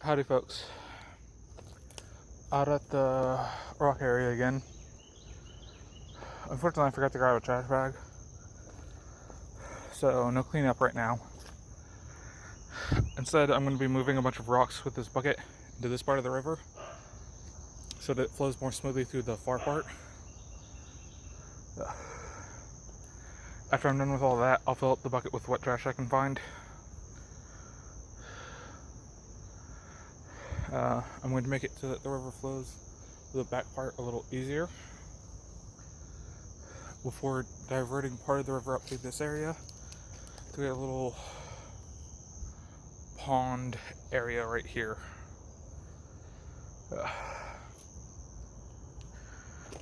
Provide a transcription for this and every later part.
Howdy folks, out at the rock area again. Unfortunately I forgot to grab a trash bag, so no cleanup right now. Instead I'm going to be moving a bunch of rocks with this bucket into this part of the river so that it flows more smoothly through the far part. After I'm done with all that, I'll fill up the bucket with what trash I can find. I'm going to make it so that the river flows the back part a little easier before diverting part of the river up through this area to a little pond area right here.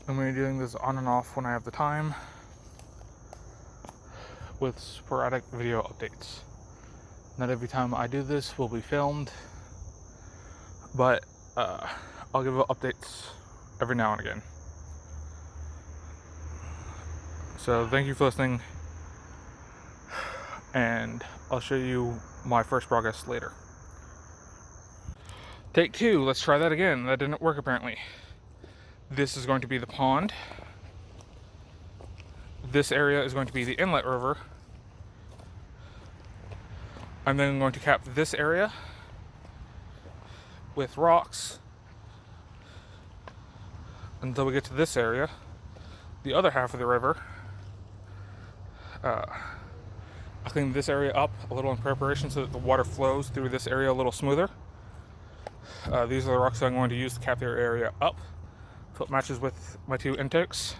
I'm going to be doing this on and off when I have the time, with sporadic video updates. Not every time I do this will be filmed, but I'll give updates every now and again. So thank you for listening, and I'll show you my first progress later. Take two, let's try that again. That didn't work apparently. This is going to be the pond. This area is going to be the inlet river. I'm then going to cap this area with rocks until we get to this area, the other half of the river. I'll clean this area up a little in preparation so that the water flows through this area a little smoother. These are the rocks I'm going to use to cap their area up so it matches with my two intakes.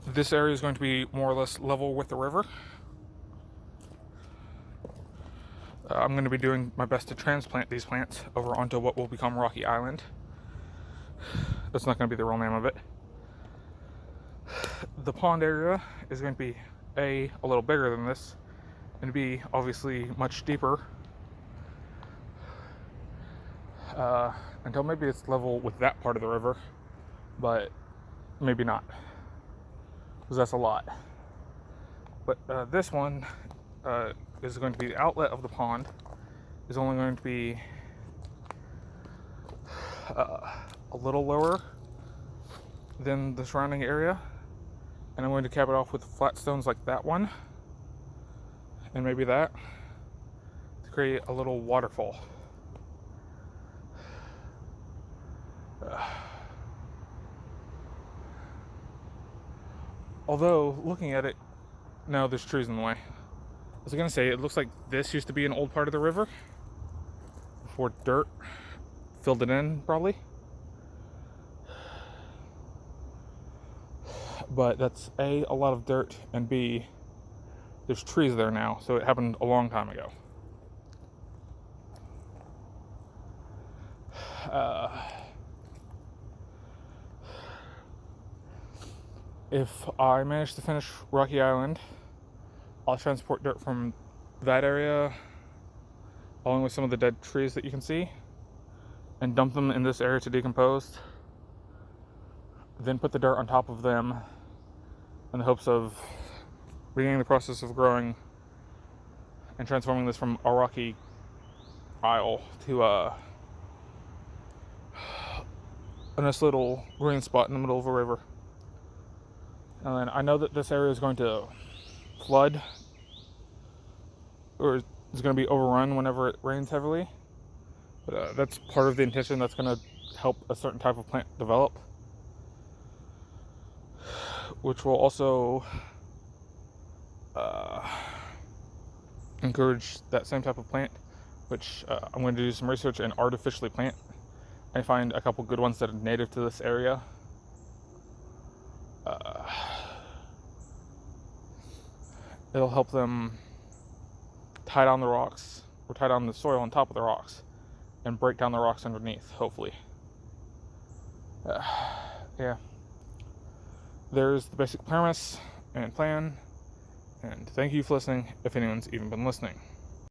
This area is going to be more or less level with the river. I'm going to be doing my best to transplant these plants over onto what will become Rocky Island. That's not going to be the real name of it. The pond area is going to be a little bigger than this, and B, obviously much deeper, until maybe it's level with that part of the river, but maybe not, because that's a lot. But this one is going to be the outlet of the pond, is only going to be a little lower than the surrounding area, and I'm going to cap it off with flat stones like that one, and maybe that, to create a little waterfall. Although, looking at it, now there's trees in the way. I was going to say, it looks like this used to be an old part of the river before dirt filled it in, probably. But that's A, a lot of dirt, and B, there's trees there now, so it happened a long time ago. If I manage to finish Rocky Island, I'll transport dirt from that area along with some of the dead trees that you can see and dump them in this area to decompose, then put the dirt on top of them in the hopes of beginning the process of growing and transforming this from a rocky isle to a nice little green spot in the middle of a river. And then I know that this area is going to flood, or is going to be overrun whenever it rains heavily, but that's part of the intention. That's going to help a certain type of plant develop, which will also encourage that same type of plant, which I'm going to do some research and artificially plant and find a couple good ones that are native to this area. It'll help them tie down the rocks, or tie down the soil on top of the rocks, and break down the rocks underneath, hopefully. Yeah. There's the basic premise and plan, and thank you for listening, if anyone's even been listening.